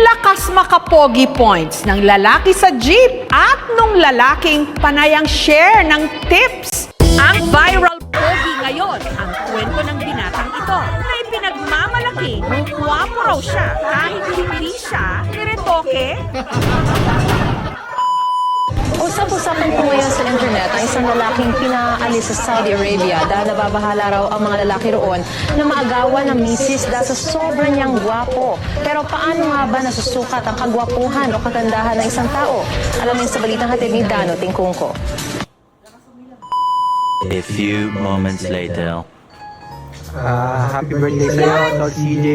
lakas makapogi points ng lalaki sa jeep at nung lalaking panayang share ng tips. Ang viral pogi ngayon, ang kwento ng binatang ito na ipinagmamalaki kung guwapo raw siya kahit hindi siya niretoke. Usap-usapan po ngayon sa internet ang isang lalaking pinaalis sa Saudi Arabia dahil nababahala raw ang mga lalaki roon na maagawan ng misis dahil sa sobrang niyang gwapo. Pero paano nga ba nasusukat ang kagwapuhan o kagandahan ng isang tao? Alamin sa balitang hatid ni Dano Tingkungko. A few moments later. Happy birthday sa'yo, Tol CJ.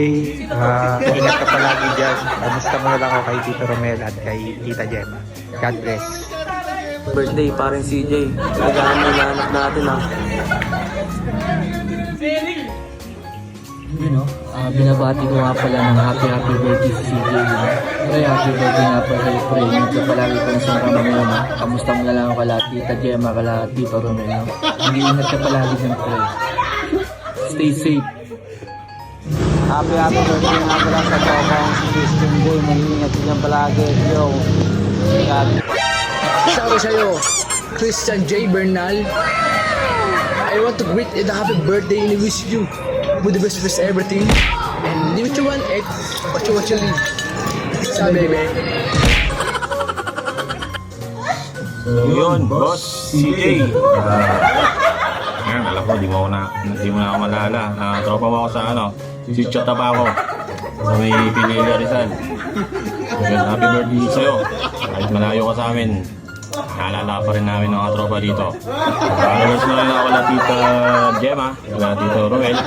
Ingat ka palagi dyan. Kamusta mo na lang ako kay Tito Romel at kay Tita Gemma. God bless. Birthday, paring CJ. Talagaan mo na anak natin, ha. Binabati ko nga pala ng happy birthday si CJ. Pre, happy birthday nga pala kay Pre. Ingat ka palagi kung saan ka ngayon. Kamusta mo na lang ako kala Tita Gemma, kala Tito Romel. Ingat ka palagi dyan, Pre. Stay safe. Happy birthday nga pala sa Tokong si Christian Day. Mag-iingat niyan palagi. Yo. Ingat. Sabi sa'yo, Christian J. Bernal, I want to greet and happy birthday and wish you with the best everything. And leave what you want, what you leave. Sabi, baby. Yun, boss, CJ. Ngayon, alam ko, di mo na ako malala. Tropa mo ako sa si Chotabaco. Sa may Pinilla Rizal. Ngayon, happy birthday sa'yo. Kahit malayo ka sa amin, naalala pa rin namin mga tropa dito. Followers na rin ako na Tita Gemma, na Tito Roel,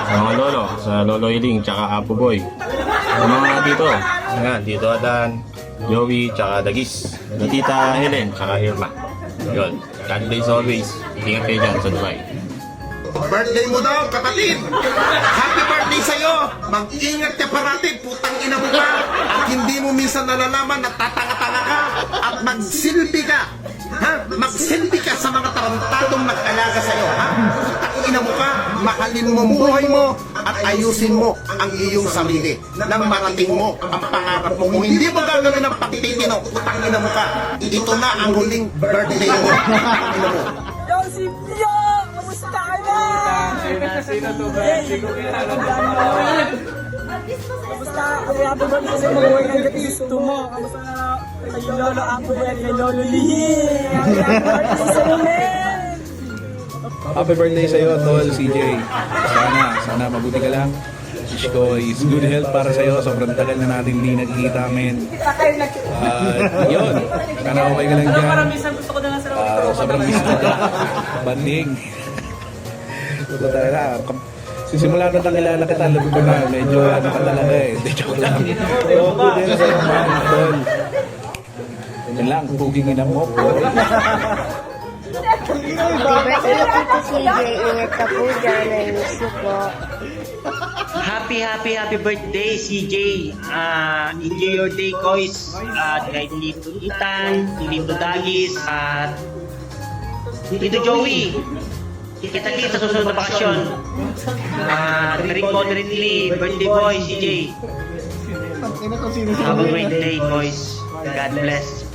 sa mga lolo, sa Lolo Iling, tsaka Apo Boy. Sa mga tito, ayan, Tito Adan, Joey, tsaka Dagis, na Tita Helen, tsaka Irma. Yun, God bless always. Ingat kayo dyan sa Dubai. Birthday mo daw, kapatid! Happy birthday sa'yo! Mag-ingat ka parati, putang ina mo ka! At hindi mo minsan nalalaman na tatanga-tanga ka! At magsilbi ka! Ha? Magsilbi ka sa mga tarantadong nag-alaga sa'yo, ha? Putang ina mo ka! Mahalin mo ang buhay mo at ayusin mo ang iyong sarili nang marating mo ang pangarap mo. Kung hindi mo gagawin ang pagtitino, putang ina mo ka! Ito na ang huling birthday mo! Putang ina mo! Sino to ba? Hindi ko kilala. Kamusta? Happy birthday sa mga buhay ng gusto mo. Kamusta na kay Lolo Apo at kay Lolo Lihi? Happy birthday sa Romel! Happy birthday sa'yo, Tol CJ. Sana mabuti ka lang. Wish ko is good health para sa'yo. Sobrang tagal na natin hindi nagkikita, men. Yun. Sana okay ka lang dyan. Gusto ko na lang sa Sobrang miss ko ka. Banding. Ito talaga. Sisimula na nakilala kita, labi ko na. Medyo ano ka talaga eh. Hindi, joke lang. Pero good health sa'yo, man. Tol. Yan lang, puging ina mo po. Happy birthday po CJ. Ingat ka po dyan. I miss you po. Happy birthday CJ. Enjoy your day, Kois. At kay Tito Itan, Tito Dagis, at Tito Joey. Kita-kita sa susunod na bakasyon. Rick Modernly, birthday boy CJ. Have a great day, Kois. God bless.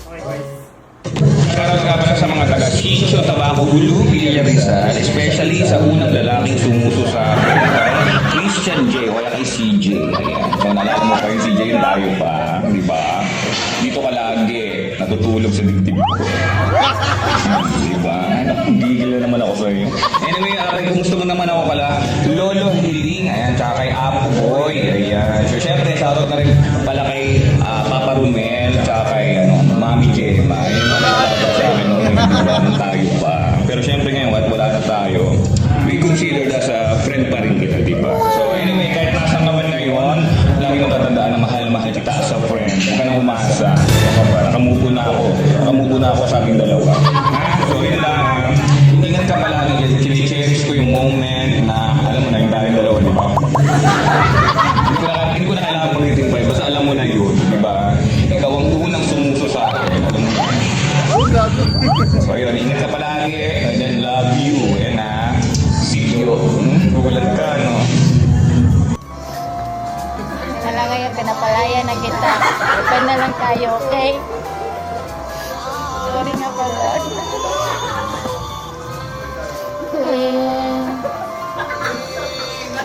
Shoutout nga pala sa mga taga-Sitio, Tabaco, Ulu, Villa Rizal, especially sa unang lalaking sumuso sa Christian J, o kaya kay CJ. Ayan. So, nalala mo pa yung CJ, yung tayo pa, di ba? Dito ka lagi, natutulog sa dibdib ko. Di ba? Gigil na naman ako sa'yo. Anyway, kumusta mo naman ako pala? Lolo Hiling, ayan, tsaka kay Apo Boy, ayan. So, syempre, shoutout na rin pala kay Papa Romel, tsaka kay Mami Gemma. Ayun, nalala sa akin nung tayo pa. Pero syempre ngayon, wala na tayo. We consider as a friend pa rin kita, di ba? So anyway, kahit nasa naman na yun, lagi mo tatandaan na mahal kita as a friend. Huwag ka nang umasa. Kamupo na ako sa aking dalawa. So yun lang. Ingat ka palagi dyan. Cherish ko yung moment na, alam mo na, yung tayong dalawa, di ba? Hindi ko na kailangan pag-iting pa. Basta alam mo na yun, di ba? Ikaw ang unang sumuso sa akin. Alam mo na. So yun, ingat ka palagi. And then love you. Yan na. See you. Gugulat ka, no? Talaga yung pinapalaya na kita. Open na lang tayo, okay? Sorry nga pala.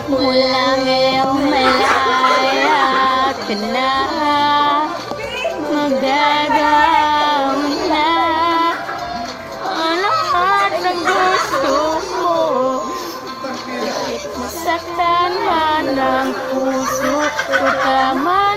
Mula ngayong malaya ka na, magagamit na ang lahat ng gusto mo. Masaktan man ang puso ko, tama